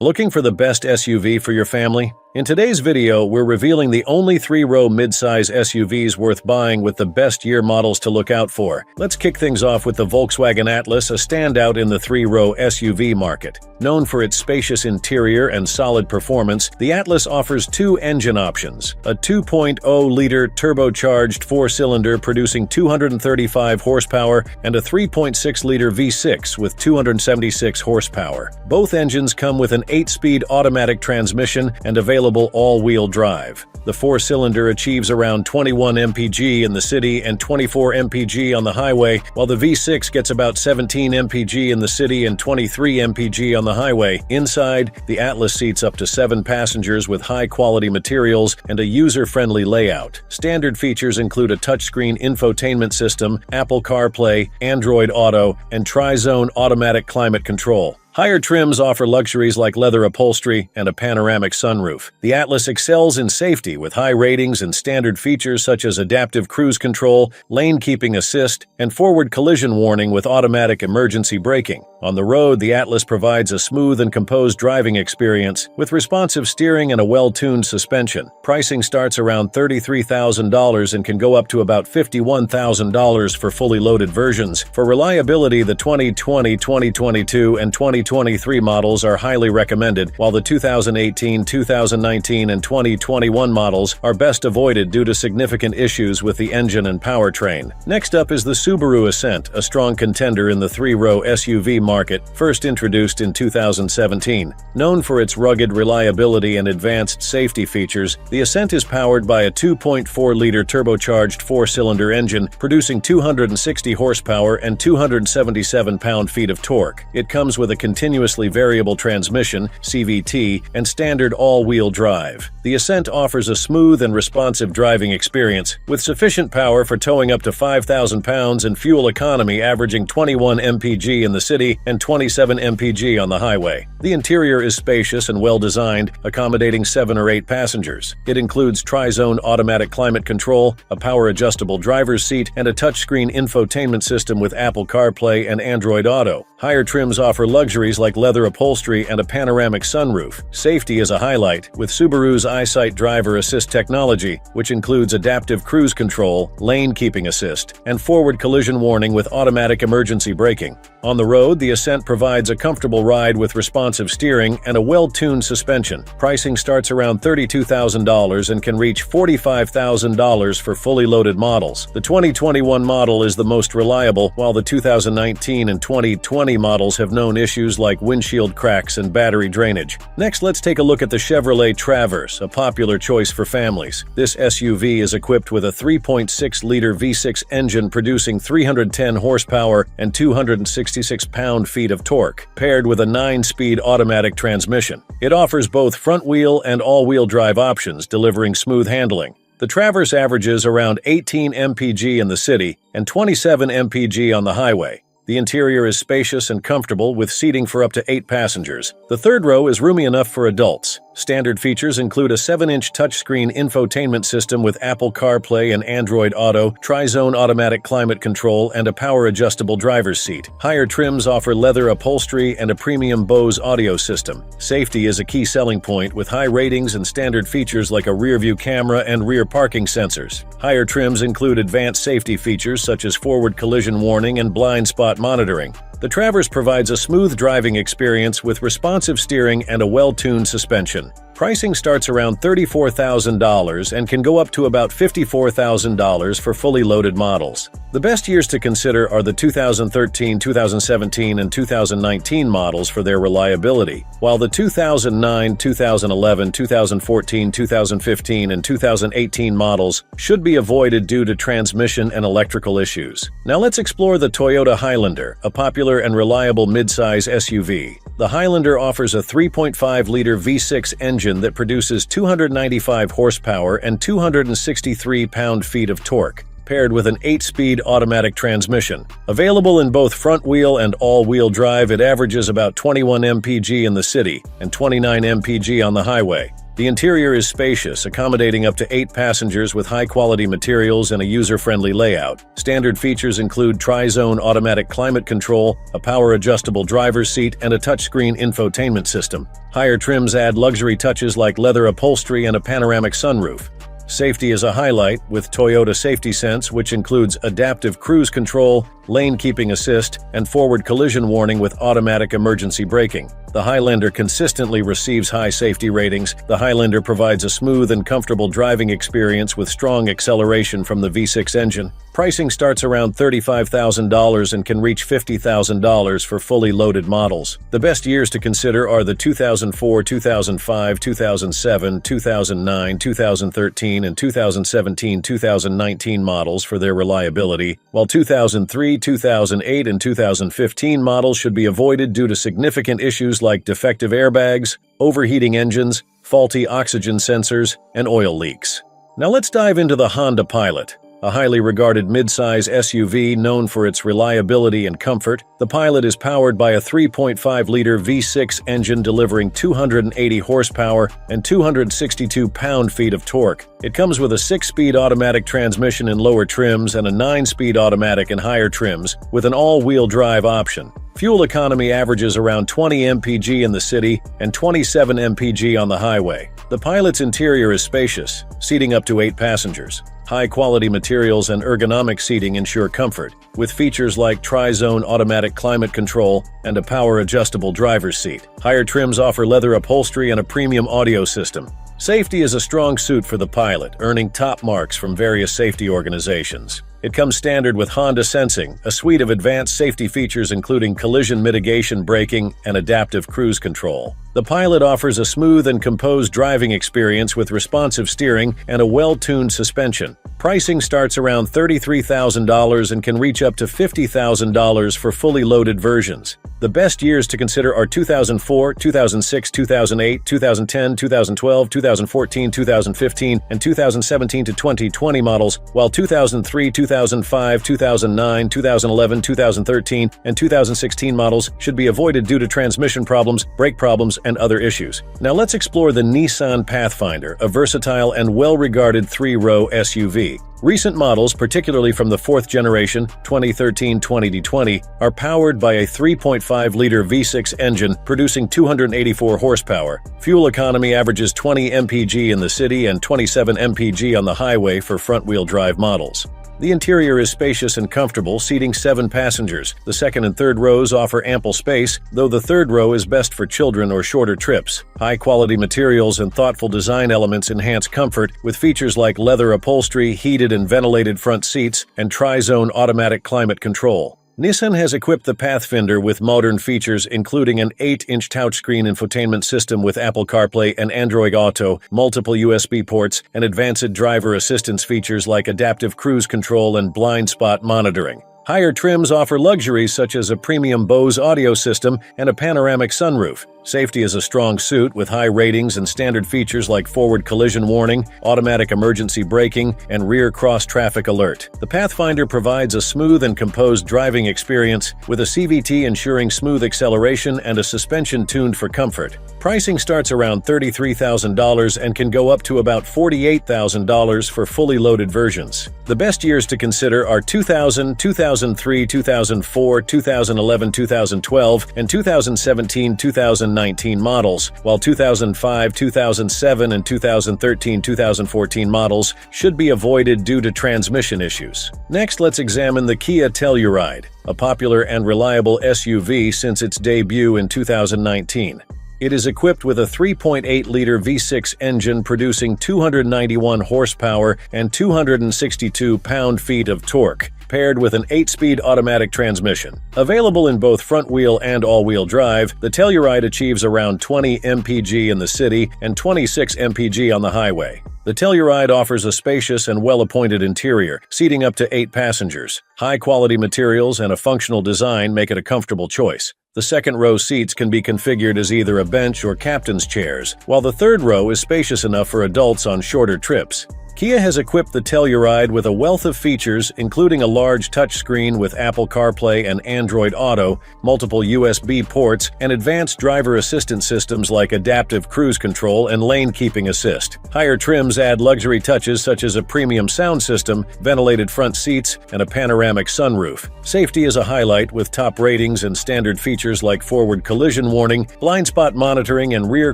Looking for the best SUV for your family? In today's video, we're revealing the only 3-row midsize SUVs worth buying with the best year models to look out for. Let's kick things off with the Volkswagen Atlas, a standout in the 3-row SUV market. Known for its spacious interior and solid performance, the Atlas offers two engine options: a 2.0-liter turbocharged 4-cylinder producing 235 horsepower and a 3.6-liter V6 with 276 horsepower. Both engines come with an 8-speed automatic transmission and available all-wheel drive. The 4-cylinder achieves around 21 mpg in the city and 24 mpg on the highway, while the V6 gets about 17 mpg in the city and 23 mpg on the highway. Inside, the Atlas seats up to 7 passengers with high-quality materials and a user-friendly layout. Standard features include a touchscreen infotainment system, Apple CarPlay, Android Auto, and Tri-Zone automatic climate control. Higher trims offer luxuries like leather upholstery and a panoramic sunroof. The Atlas excels in safety with high ratings and standard features such as adaptive cruise control, lane keeping assist, and forward collision warning with automatic emergency braking. On the road, the Atlas provides a smooth and composed driving experience with responsive steering and a well-tuned suspension. Pricing starts around $33,000 and can go up to about $51,000 for fully loaded versions. For reliability, the 2020, 2022, and 2023 models are highly recommended, while the 2018, 2019, and 2021 models are best avoided due to significant issues with the engine and powertrain. Next up is the Subaru Ascent, a strong contender in the 3-row SUV market, first introduced in 2017. Known for its rugged reliability and advanced safety features, the Ascent is powered by a 2.4-liter turbocharged 4-cylinder engine, producing 260 horsepower and 277 pound-feet of torque. It comes with a continuously variable transmission, CVT, and standard all-wheel drive. The Ascent offers a smooth and responsive driving experience, with sufficient power for towing up to 5,000 pounds and fuel economy averaging 21 mpg in the city and 27 mpg on the highway. The interior is spacious and well-designed, accommodating 7 or 8 passengers. It includes Tri-Zone automatic climate control, a power-adjustable driver's seat, and a touchscreen infotainment system with Apple CarPlay and Android Auto. Higher trims offer luxuries like leather upholstery and a panoramic sunroof. Safety is a highlight, with Subaru's EyeSight driver assist technology, which includes adaptive cruise control, lane keeping assist, and forward collision warning with automatic emergency braking. On the road, the Ascent provides a comfortable ride with responsive steering and a well-tuned suspension. Pricing starts around $32,000 and can reach $45,000 for fully loaded models. The 2021 model is the most reliable, while the 2019 and 2020 models have known issues like windshield cracks and battery drainage. Next, let's take a look at the Chevrolet Traverse, a popular choice for families. This SUV is equipped with a 3.6-liter V6 engine producing 310 horsepower and 266 pound-feet of torque, paired with a 9-speed automatic transmission. It offers both front-wheel and all-wheel drive options, delivering smooth handling. The Traverse averages around 18 mpg in the city and 27 mpg on the highway. The interior is spacious and comfortable, with seating for up to 8 passengers. The third row is roomy enough for adults. Standard features include a 7-inch touchscreen infotainment system with Apple CarPlay and Android Auto, Tri-Zone automatic climate control, and a power-adjustable driver's seat. Higher trims offer leather upholstery and a premium Bose audio system. Safety is a key selling point, with high ratings and standard features like a rear-view camera and rear parking sensors. Higher trims include advanced safety features such as forward collision warning and blind spot monitoring. The Traverse provides a smooth driving experience with responsive steering and a well-tuned suspension. Pricing starts around $34,000 and can go up to about $54,000 for fully loaded models. The best years to consider are the 2013, 2017, and 2019 models for their reliability, while the 2009, 2011, 2014, 2015, and 2018 models should be avoided due to transmission and electrical issues. Now let's explore the Toyota Highlander, a popular and reliable midsize SUV. The Highlander offers a 3.5-liter V6 engine that produces 295 horsepower and 263 pound-feet of torque, paired with an 8-speed automatic transmission. Available in both front-wheel and all-wheel drive, it averages about 21 mpg in the city and 29 mpg on the highway. The interior is spacious, accommodating up to 8 passengers with high-quality materials and a user-friendly layout. Standard features include tri-zone automatic climate control, a power-adjustable driver's seat, and a touchscreen infotainment system. Higher trims add luxury touches like leather upholstery and a panoramic sunroof. Safety is a highlight, with Toyota Safety Sense, which includes adaptive cruise control, lane keeping assist, and forward collision warning with automatic emergency braking. The Highlander consistently receives high safety ratings. The Highlander provides a smooth and comfortable driving experience with strong acceleration from the V6 engine. Pricing starts around $35,000 and can reach $50,000 for fully loaded models. The best years to consider are the 2004, 2005, 2007, 2009, 2013, and 2017-2019 models for their reliability, while 2003, 2008, and 2015 models should be avoided due to significant issues like defective airbags, overheating engines, faulty oxygen sensors, and oil leaks. Now let's dive into the Honda Pilot. A highly regarded midsize SUV known for its reliability and comfort, the Pilot is powered by a 3.5-liter V6 engine delivering 280 horsepower and 262 pound-feet of torque. It comes with a 6-speed automatic transmission in lower trims and a 9-speed automatic in higher trims, with an all-wheel drive option. Fuel economy averages around 20 mpg in the city and 27 mpg on the highway. The Pilot's interior is spacious, seating up to 8 passengers. High-quality materials and ergonomic seating ensure comfort, with features like tri-zone automatic climate control and a power-adjustable driver's seat. Higher trims offer leather upholstery and a premium audio system. Safety is a strong suit for the Pilot, earning top marks from various safety organizations. It comes standard with Honda Sensing, a suite of advanced safety features including collision mitigation braking and adaptive cruise control. The Pilot offers a smooth and composed driving experience with responsive steering and a well-tuned suspension. Pricing starts around $33,000 and can reach up to $50,000 for fully loaded versions. The best years to consider are 2004, 2006, 2008, 2010, 2012, 2014, 2015, and 2017 to 2020 models, while 2003, 2005, 2009, 2011, 2013, and 2016 models should be avoided due to transmission problems, brake problems, and other issues. Now let's explore the Nissan Pathfinder, a versatile and well-regarded 3-row SUV. Recent models, particularly from the 4th generation, 2013-2020, are powered by a 3.5-liter V6 engine producing 284 horsepower. Fuel economy averages 20 mpg in the city and 27 mpg on the highway for front-wheel drive models. The interior is spacious and comfortable, seating 7 passengers. The second and third rows offer ample space, though the third row is best for children or shorter trips. High-quality materials and thoughtful design elements enhance comfort, with features like leather upholstery, heated and ventilated front seats, and tri-zone automatic climate control. Nissan has equipped the Pathfinder with modern features including an 8-inch touchscreen infotainment system with Apple CarPlay and Android Auto, multiple USB ports, and advanced driver assistance features like adaptive cruise control and blind spot monitoring. Higher trims offer luxuries such as a premium Bose audio system and a panoramic sunroof. Safety is a strong suit with high ratings and standard features like forward collision warning, automatic emergency braking, and rear cross-traffic alert. The Pathfinder provides a smooth and composed driving experience, with a CVT ensuring smooth acceleration and a suspension tuned for comfort. Pricing starts around $33,000 and can go up to about $48,000 for fully loaded versions. The best years to consider are 2000, 2003, 2004, 2011, 2012, and 2017-2019 models, while 2005, 2007, and 2013-2014 models should be avoided due to transmission issues. Next, let's examine the Kia Telluride, a popular and reliable SUV since its debut in 2019. It is equipped with a 3.8-liter V6 engine producing 291 horsepower and 262 pound-feet of torque, paired with an 8-speed automatic transmission. Available in both front-wheel and all-wheel drive, the Telluride achieves around 20 mpg in the city and 26 mpg on the highway. The Telluride offers a spacious and well-appointed interior, seating up to 8 passengers. High-quality materials and a functional design make it a comfortable choice. The second-row seats can be configured as either a bench or captain's chairs, while the third row is spacious enough for adults on shorter trips. Kia has equipped the Telluride with a wealth of features, including a large touchscreen with Apple CarPlay and Android Auto, multiple USB ports, and advanced driver assistance systems like adaptive cruise control and lane keeping assist. Higher trims add luxury touches such as a premium sound system, ventilated front seats, and a panoramic sunroof. Safety is a highlight with top ratings and standard features like forward collision warning, blind spot monitoring, and rear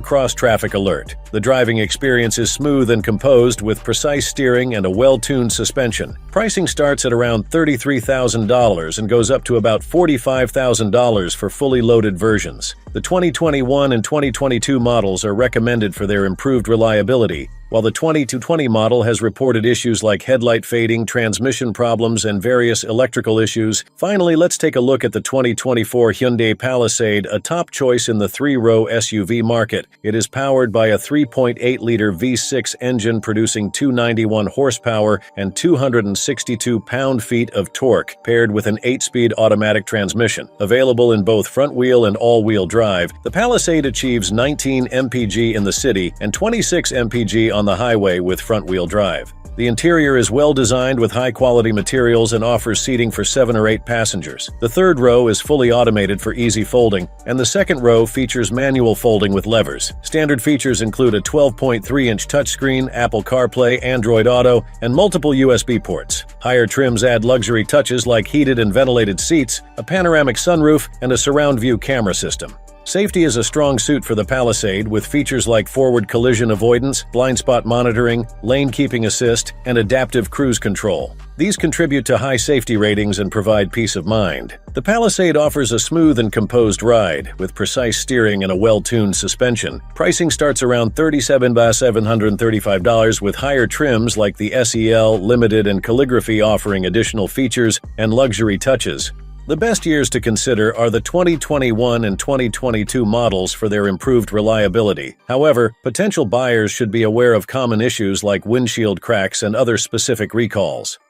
cross-traffic alert. The driving experience is smooth and composed with precise steering and a well-tuned suspension. Pricing starts at around $33,000 and goes up to about $45,000 for fully loaded versions. The 2021 and 2022 models are recommended for their improved reliability, while the 2020 model has reported issues like headlight fading, transmission problems, and various electrical issues. Finally, let's take a look at the 2024 Hyundai Palisade, a top choice in the three-row SUV market. It is powered by a 3.8-liter V6 engine producing 291 horsepower and 262 pound-feet of torque, paired with an 8-speed automatic transmission. Available in both front-wheel and all-wheel drive, the Palisade achieves 19 mpg in the city and 26 mpg on the highway with front-wheel drive. The interior is well designed with high-quality materials and offers seating for 7 or 8 passengers. The third row is fully automated for easy folding, and the second row features manual folding with levers. Standard features include a 12.3-inch touchscreen, Apple CarPlay, Android Auto, and multiple USB ports. Higher trims add luxury touches like heated and ventilated seats, a panoramic sunroof, and a surround view camera system. Safety is a strong suit for the Palisade with features like forward collision avoidance, blind spot monitoring, lane keeping assist, and adaptive cruise control. These contribute to high safety ratings and provide peace of mind. The Palisade offers a smooth and composed ride with precise steering and a well-tuned suspension. Pricing starts around $37,735 with higher trims like the SEL, Limited, and Calligraphy offering additional features and luxury touches. The best years to consider are the 2021 and 2022 models for their improved reliability. However, potential buyers should be aware of common issues like windshield cracks and other specific recalls.